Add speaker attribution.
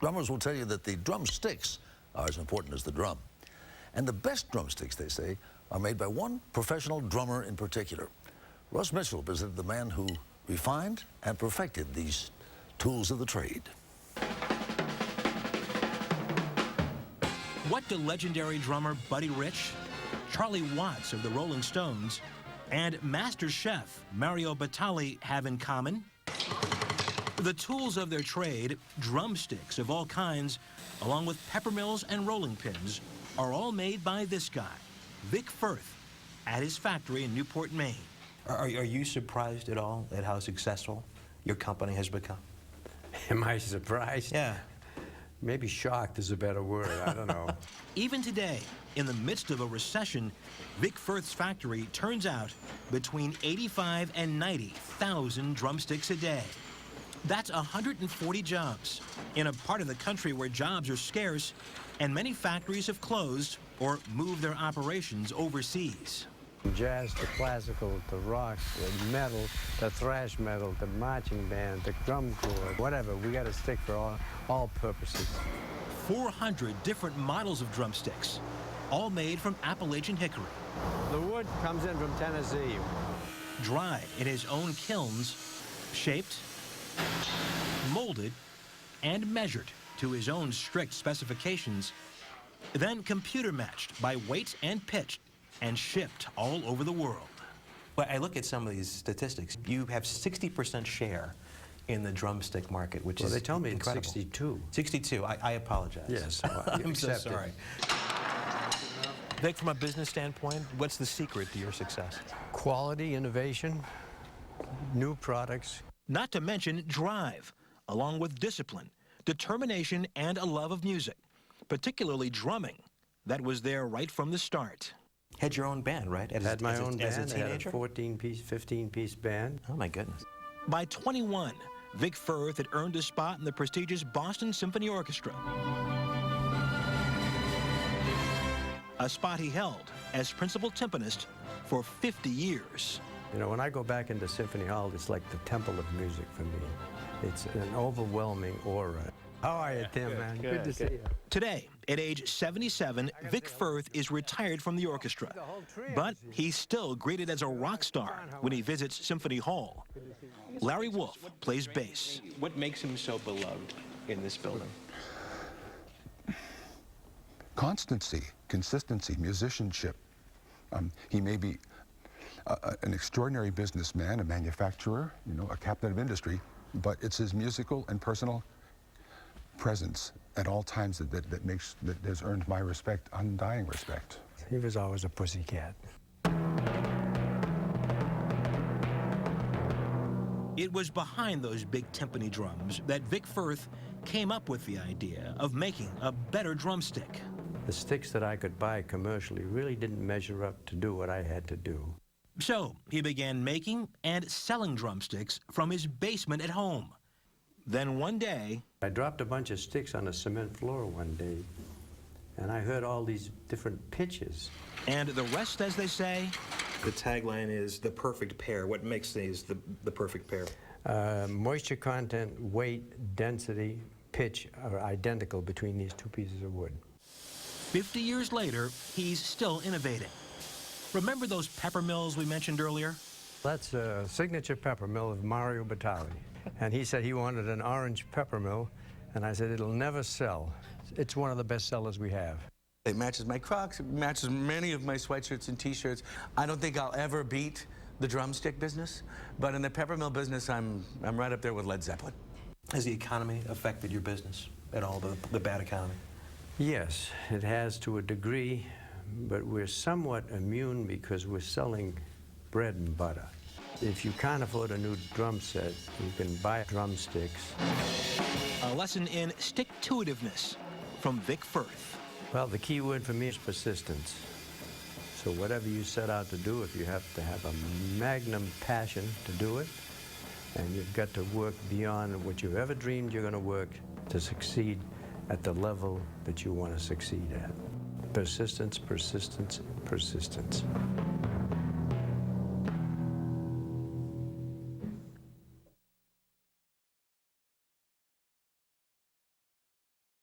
Speaker 1: Drummers will tell you that the drumsticks are as important as the drum. And the best drumsticks, they say, are made by one professional drummer in particular. Russ Mitchell visited the man who refined and perfected these tools of the trade.
Speaker 2: What do legendary drummer Buddy Rich, Charlie Watts of the Rolling Stones, and master chef Mario Batali have in common? The tools of their trade, drumsticks of all kinds, along with peppermills and rolling pins, are all made by this guy, Vic Firth, at his factory in Newport, Maine.
Speaker 3: Are you surprised at all at how successful your company has become?
Speaker 4: Am I surprised?
Speaker 3: Yeah.
Speaker 4: Maybe shocked is a better word. I don't know.
Speaker 2: Even today, in the midst of a recession, Vic Firth's factory turns out between 85 and 90,000 drumsticks a day. That's 140 jobs in a part of the country where jobs are scarce and many factories have closed or moved their operations overseas.
Speaker 4: From jazz to classical to rock, to metal, to thrash metal, to marching band, to drum corps, whatever. We got a stick for all purposes.
Speaker 2: 400 different models of drumsticks, all made from Appalachian hickory.
Speaker 4: The wood comes in from Tennessee.
Speaker 2: Dried in his own kilns, shaped, molded, and measured to his own strict specifications, then computer matched by weight and pitch and shipped all over the world.
Speaker 3: Well, I look at some of these statistics. You have 60% share in the drumstick market, which is
Speaker 4: they tell me
Speaker 3: incredible.
Speaker 4: It's 62.
Speaker 3: 62. I apologize.
Speaker 4: Yes.
Speaker 3: I'm so sorry. Vic, from a business standpoint, what's the secret to your success?
Speaker 4: Quality, innovation, new products.
Speaker 2: Not to mention drive, along with discipline, determination, and a love of music, particularly drumming. That was there right from the start.
Speaker 3: Had your own band, right?
Speaker 4: Had my own band.
Speaker 3: As a teenager?
Speaker 4: I had a 14-piece, 15-piece band.
Speaker 3: Oh, my goodness.
Speaker 2: By 21, Vic Firth had earned a spot in the prestigious Boston Symphony Orchestra. A spot he held as principal timpanist for 50 years.
Speaker 4: You know, when I go back into Symphony Hall, it's like the temple of music for me. It's an overwhelming aura. How are you, Tim, man? Good to see you.
Speaker 2: Today, at age 77, Vic Firth is retired from the orchestra, but he's still greeted as a rock star when he visits Symphony Hall. Larry Wolf plays bass. What makes him so beloved in this building?
Speaker 5: Constancy, consistency, musicianship. He may be an extraordinary businessman, a manufacturer, you know, a captain of industry, but it's his musical and personal presence at all times that has earned my respect, undying respect.
Speaker 4: He was always a pussycat.
Speaker 2: It was behind those big timpani drums that Vic Firth came up with the idea of making a better drumstick.
Speaker 4: The sticks that I could buy commercially really didn't measure up to do what I had to do.
Speaker 2: So he began making and selling drumsticks from his basement at home. Then one day,
Speaker 4: I dropped a bunch of sticks on a cement floor one day, and I heard all these different pitches.
Speaker 2: And the rest, as they say?
Speaker 3: The tagline is the perfect pair. What makes these the perfect pair?
Speaker 4: Moisture content, weight, density, pitch are identical between these two pieces of wood.
Speaker 2: 50 years later, he's still innovating. Remember those peppermills we mentioned earlier?
Speaker 4: That's a signature peppermill of Mario Batali. And he said he wanted an orange peppermill, and I said, it'll never sell. It's one of the best sellers we have.
Speaker 6: It matches my Crocs, it matches many of my sweatshirts and t-shirts. I don't think I'll ever beat the drumstick business, but in the peppermill business, I'm right up there with Led Zeppelin.
Speaker 3: Has the economy affected your business at all, the bad economy?
Speaker 4: Yes, it has to a degree, but we're somewhat immune because we're selling bread and butter. If you can't afford a new drum set, you can buy drumsticks.
Speaker 2: A lesson in stick-to-itiveness from Vic Firth.
Speaker 4: Well, the key word for me is persistence. So whatever you set out to do, if you have to have a magnum passion to do it, and you've got to work beyond what you've ever dreamed you're going to work to succeed at the level that you want to succeed at. Persistence, persistence, persistence.